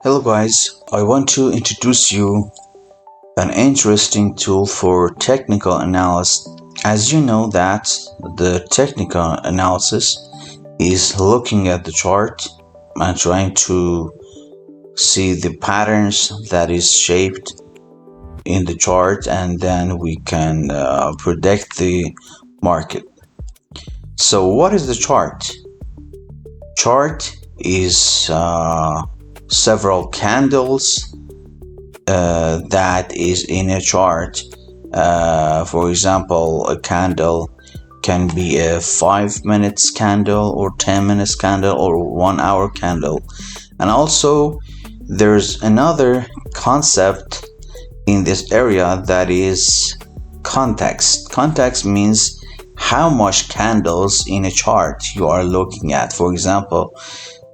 Hello guys, I want to introduce you an interesting tool for technical analysis. As you know that the technical analysis is looking at the chart and trying to see the patterns that is shaped in the chart, and then we can predict the market. So what is the chart? Chart is several candles that is in a chart. For example, a candle can be a 5 minutes candle or 10 minutes candle or 1 hour candle. And also there's another concept in this area that is context. Context means how much candles in a chart you are looking at. For example,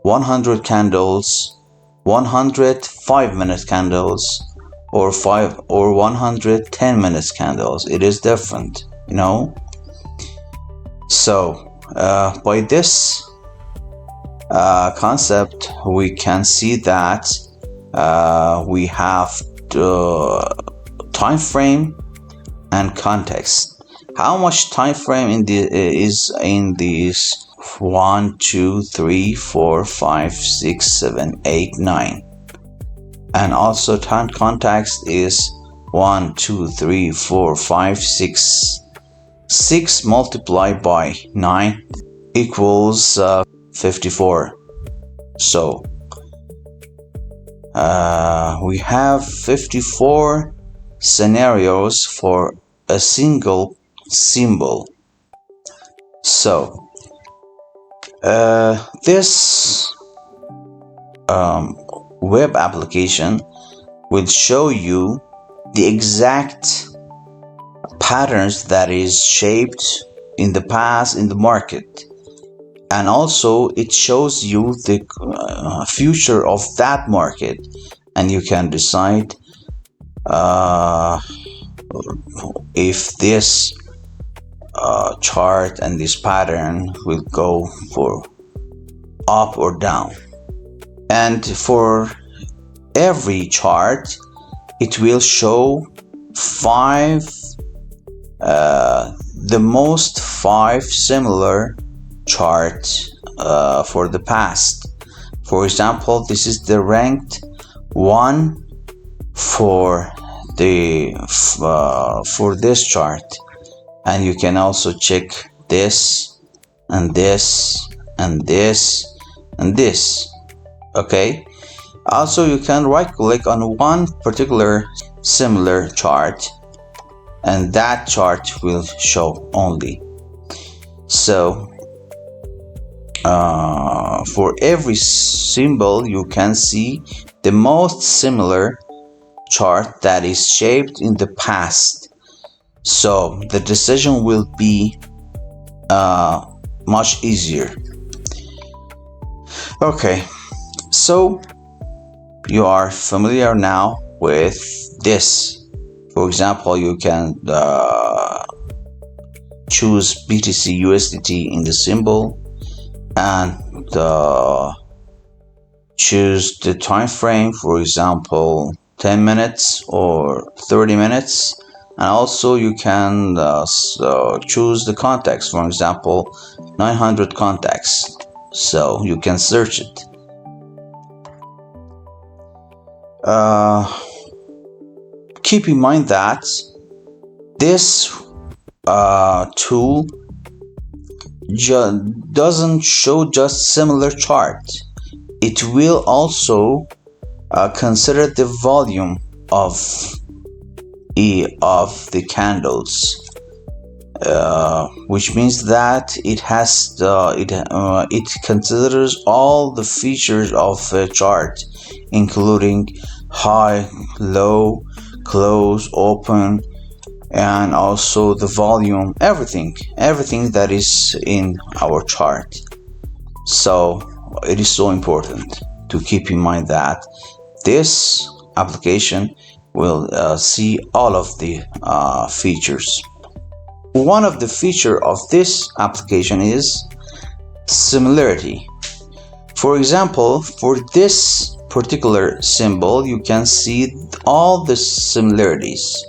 100 candles, 100 5-minute candles, or 100 10-minute candles. It is different, So by this concept, we can see that we have the time frame and context. How much time frame is in these 1, 2, 3, 4, 5, 6, 7, 8, 9. And also time context is 1, 2, 3, 4, 5, 6. 6 multiplied by 9 equals 54. So we have 54 scenarios for a single symbol. So this web application will show you the exact patterns that is shaped in the past in the market, and also it shows you the future of that market, and you can decide if this chart and this pattern will go for up or down. And for every chart it will show the most 5 similar charts for the past. For example, this is the ranked one for this chart, and you can also check this and this and this and this. Okay, also you can right click on one particular similar chart and that chart will show only. So for every symbol you can see the most similar chart that is shaped in the past, so the decision will be much easier. Okay, so you are familiar now with this. For example, you can choose BTC USDT in the symbol and choose the time frame, for example 10 minutes or 30 minutes, and also you can choose the context, for example 900 contacts, so you can search it. Keep in mind that this tool doesn't show just similar chart. It will also consider the volume of the candles, which means that it considers all the features of a chart, including high, low, close, open, and also the volume, everything that is in our chart. So it is so important to keep in mind that this application will see all of the features. One of the features of this application is similarity. For example, for this particular symbol, you can see all the similarities.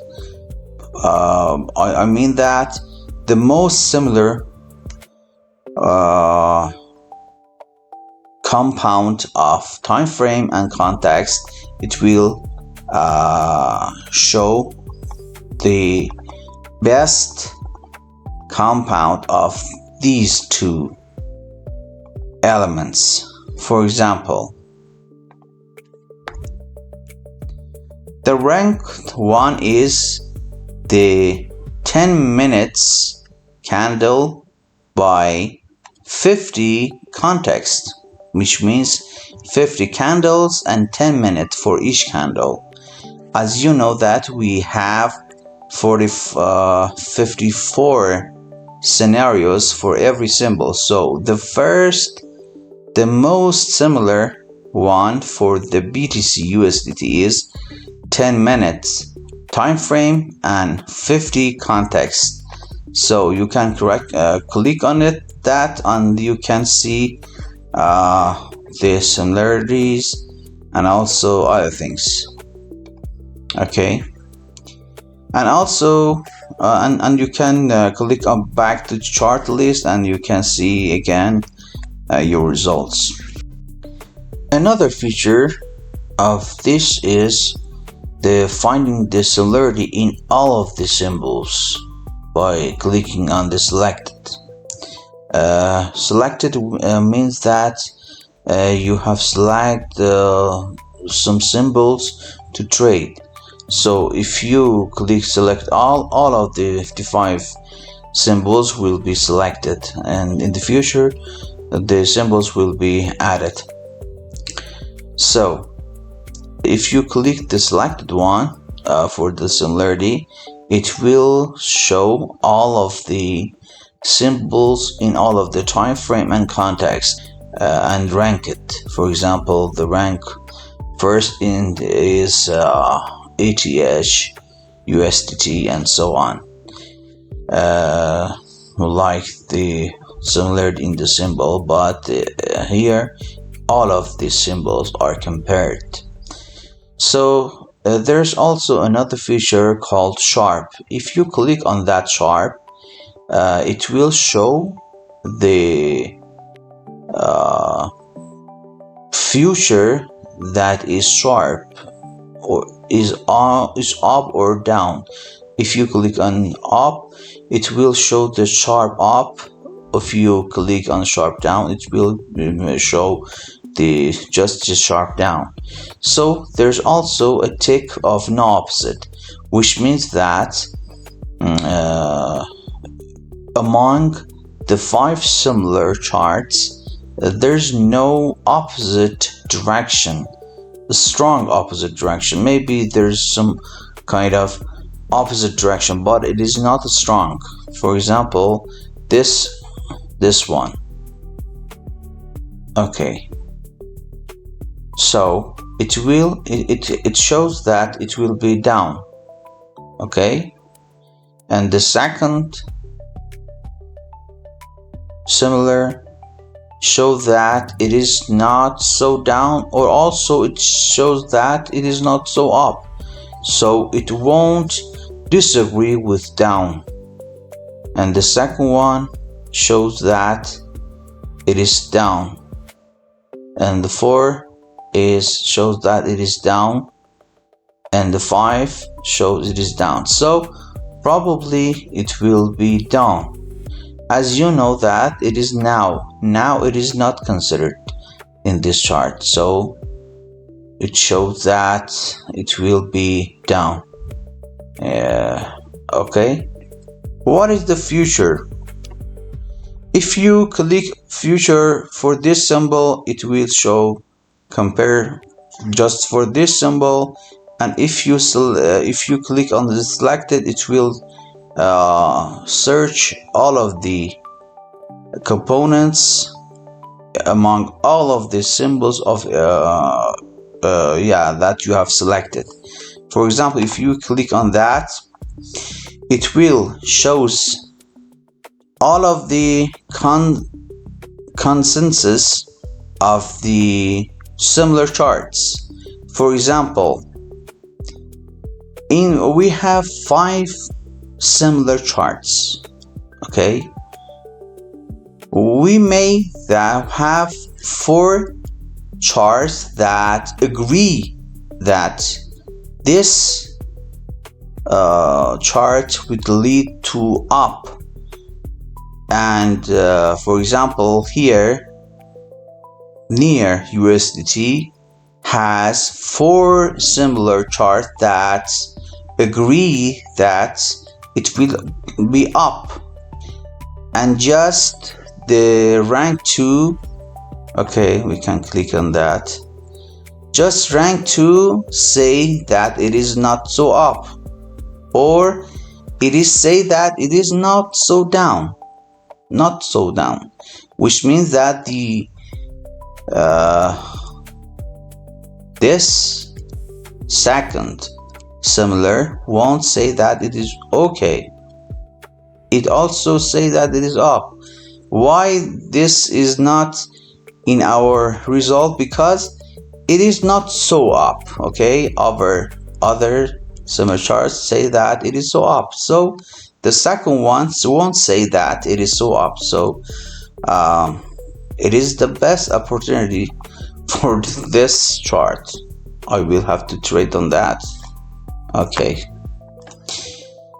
I mean that the most similar compound of time frame and context, it will show the best compound of these two elements. For example, the ranked one is the 10 minutes candle by 50 context, which means 50 candles and 10 minutes for each candle. As you know that we have 54 scenarios for every symbol. So the most similar one for the BTC USDT is 10 minutes time frame and 50 context. So you can click on it and you can see the similarities and also other things. Okay, and also and you can click on back to chart list and you can see again your results. Another feature of this is the finding the similarity in all of the symbols by clicking on the selected. Selected means that you have selected some symbols to trade. So if you click select all of the 55 symbols will be selected, and in the future the symbols will be added. So if you click the selected one for the similarity, it will show all of the symbols in all of the time frame and context and rank it. For example, the rank first in is ATH, USDT, and so on. Like the similarity in the symbol, but here all of these symbols are compared. So there's also another feature called sharp. If you click on that sharp, it will show the future that is sharp or is up or down. If you click on up, it will show the sharp up. If you click on sharp down, it will show just the sharp down. So there's also a tick of no opposite, which means that among the 5 similar charts, there's no opposite direction, a strong opposite direction. Maybe there's some kind of opposite direction, but it is not strong. For example, this one. Okay, so it shows that it will be down. Okay, and the second similar show that it is not so down, or also it shows that it is not so up, so it won't disagree with down. And the second one shows that it is down, and the 4 shows that it is down, and the 5 shows it is down. So probably it will be down. As you know that it is now it is not considered in this chart, so it shows that it will be down. Okay, what is the future? If you click future for this symbol, it will show compare just for this symbol, and if you click on the selected, it will search all of the components among all of the symbols of that you have selected. For example, if you click on that, it will shows all of the consensus of the similar charts. For example, we have 5 similar charts. Okay, we may have 4 charts that agree that this chart would lead to up, and for example here near USDT has 4 similar charts that agree that it will be up, and just the rank 2, okay, we can click on that, just rank 2 say that it is not so up, or it is say that it is not so down, which means that the this second similar won't say that it is okay, it also say that it is up. Why this is not in our result? Because it is not so up. Okay, our other similar charts say that it is so up, so the second one won't say that it is so up. So it is the best opportunity for this chart. I will have to trade on that. Okay,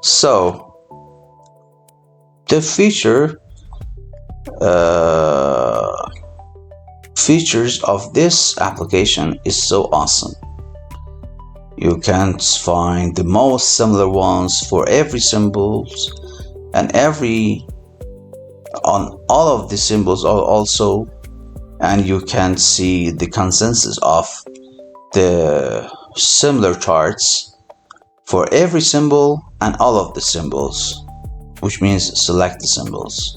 so the features of this application is so awesome. You can find the most similar ones for every symbols, and on all of the symbols also, and you can see the consensus of the similar charts for every symbol and all of the symbols, which means select the symbols.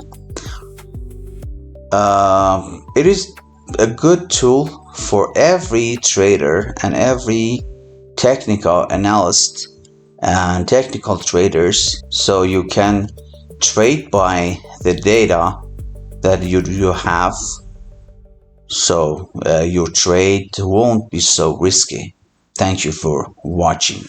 It is a good tool for every trader and every technical analyst and technical traders, so you can trade by the data that you have, so your trade won't be so risky. Thank you for watching.